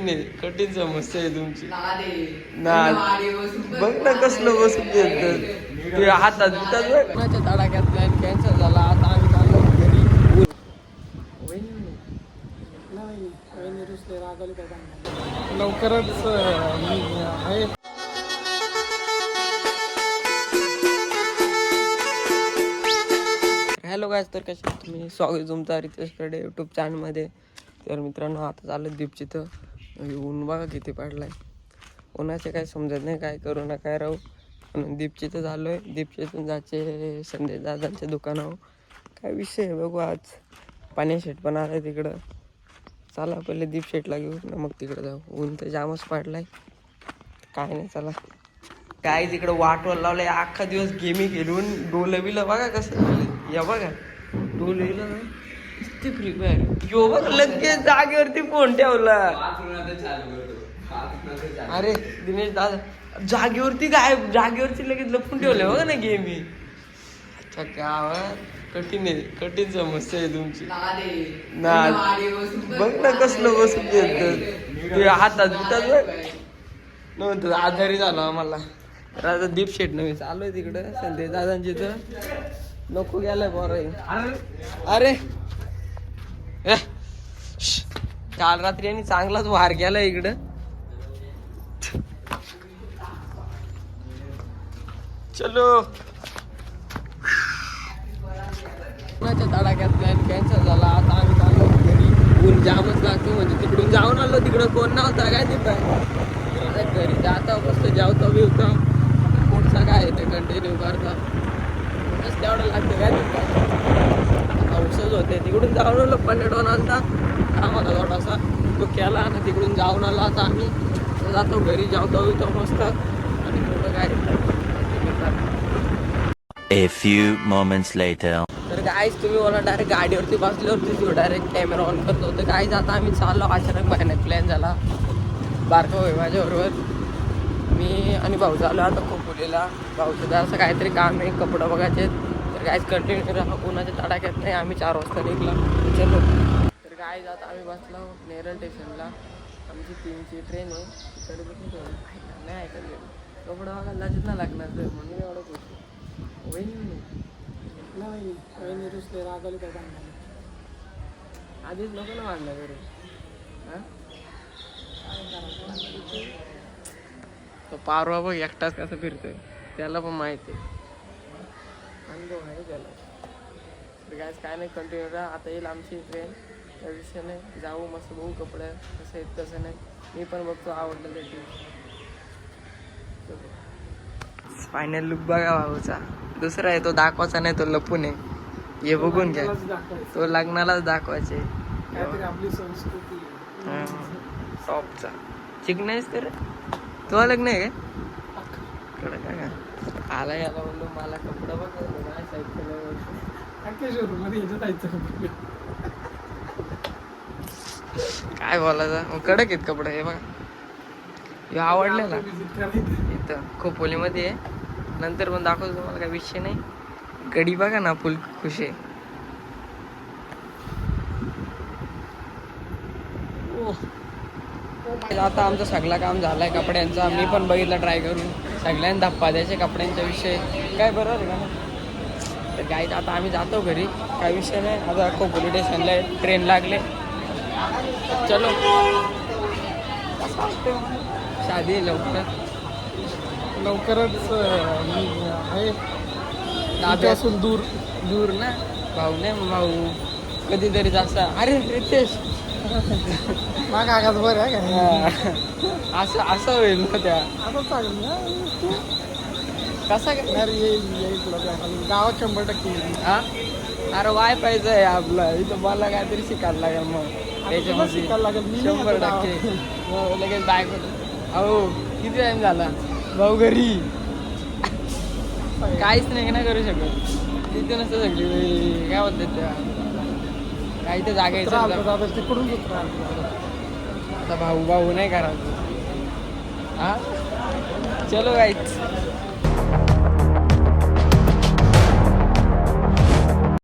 नाही कठीण समस्या आहे तुमची ना बघ ना कसलं बसून घेत ते हातात बितात कोणाच्या तडाख्यात प्लॅन कॅन्सल झाला. आता आम्ही चाललो घरी. लवकरच आहे. हॅलो गायज, तर कसे तुम्ही? स्वागत तुमचा रितेश कडे यूट्यूब चॅनलमध्ये. तर मित्रांनो, आता चाललं दीपचितं. ऊन बघा किती पडलाय. उन्हाचे काय समजत नाही, काय करू ना काय राहू. पण दीपचितं झालो आहे. दीपचितून जायचे संदेश दादांच्या दुकानावर. काय विषय आहे बघू आज. पाणी शेट पण आलं तिकडं. चला पहिले दीप शेटला घेऊ ना, मग तिकडं जाऊ. ऊन तर जामच पडलाय. काय नाही, चला. काय तिकडं वाटवर लावलंय. अख्खा दिवस गेमी खेळून डोलं बिलं बघा कसं. या बघा डोलं ना किती फ्री फायर. यो बघ लगेच जागेवरती फोन ठेवला. अरे दिनेश दादा जागेवरती काय, जागेवरती लगेच लपून ठेवलं बघा ना गेम ही. अच्छा गावात कठीण आहे, कठीण समस्या आहे तुमची ना. बघ ना कसलं बसून घेत ते हातात बितात नव्हतं. आजारी झालो आम्हाला. आता दीप शेट नव्हे चालू आहे तिकडं संदेश दादांची. तर नको गेलाय बरं. अरे काल रात्री आणि चांगलाच वार गेला इकडं. चलो कोणाच्या तडाख्यात प्लॅन कॅन्सल झाला. आता आम्ही चाललो घरी. ऊन जामच लागतो म्हणजे तिकडून जाऊन आलो. तिकडं कोण नव्हता काय तिथं. घरी जाता मस्त जेवता बिवता. पुढचा काय आहे ते कंटिन्यू करता. तेवढं लागतं काय तिथं. औषध होते तिकडून जाऊन आलो. पन्नेटोन आलता आम्हाला थोडासा तो केला ना. तिकडून जाऊन आलो. आता आम्ही जातो घरी. जेवतो बिवतो मस्त. आणि पुढं काय A few moments later. तर काहीच तुम्ही मला डायरेक्ट गाडीवरती बसल्यावरती डायरेक्ट कॅमेरा ऑन करतो. तर काहीच आता आम्ही चाललो. अचानक महिन्यात प्लॅन झाला. बारका होय माझ्याबरोबर. मी आणि भाऊ चाललो आता खोपोलीला. भाऊचं तर असं काहीतरी काम आहे, कपडं बघायचे. तर काहीच कंटिन्यू राहा. कोणाच्या तडाख्यात नाही. आम्ही 4 वाजता निघलो. चलो. तर काय आता आम्ही बसलो नेरळ स्टेशनला. आमची 3ची ट्रेन आहे. तिकडे बसून नाही ऐकलं. कपडं बघायला लाजत नाही लागणार तर म्हणून एवढं खुश. वहिनी रुसले रागवली काय आधीच नको ना वाढलं घरी. तो पारवा बघ एकटाच कसं फिरतोय. त्याला पण माहिती आहे, अनुभव आहे त्याला. तर काय नाही, कंटिन्यू राहा. आता येईल आमची ट्रेन. त्या विषय नाही. जाऊ मस्त बघू कपडे कसं आहेत कसं नाही. मी पण बघतो आवडलं त्याची. फायनल लुक बघा भाऊचा. दुसरा आहे तो दाखवायचा नाही, तो लपून आहे. हे बघून घ्या. तो लग्नालाच दाखवायचे. आपली संस्कृती टॉपचा चिकनाईस. तर तो लग्न आहे काय काय आला याला बोललो मला कपडा बघायला नाही सायकल मध्ये काय बोलायचं. मग कडक आहेत कपडे. हे बघा हे आवडलेला इथं खोपोलीमध्ये आहे. नंतर पण दाखवतो तुम्हाला, काही विषय नाही. गडी बघा ना फुल खुश आहे. आता आमचं सगळं काम झालंय कपड्यांचा. मी पण बघितलं ट्राय करून. सगळ्यांना धप्पा द्यायचे कपड्यांचा विषय काय बरोबर आहे का. तर काय आता आम्ही जातो घरी. काय विषय नाही. आता खोपोली स्टेशनला ट्रेन लागले. चलो शादी लवकरच आहे. दाब्यासून दूर दूर ना. भाऊ नाही भाऊ कधीतरी जास्त. अरे रितेश माग आगाच बरं आहे का. असं होईल ना त्या. असं चालेल ना. कसा काय येईल तुला गावात 100% येईल. हा. अरे वायफायचं आहे आपलं इथं. मला काहीतरी शिकायला लागेल मग त्याच्यामध्ये. शिकायला लागेल. 100% लगेच बाईक होतं. अहो किती टाइम झाला भाऊ घरी. काहीच नाही ना करू शकत. तिथे नसतं सगळी काय बोलतात त्या काही तर जागा तिकडून आता भाऊ नाही करायचं. हा चलो गाईच.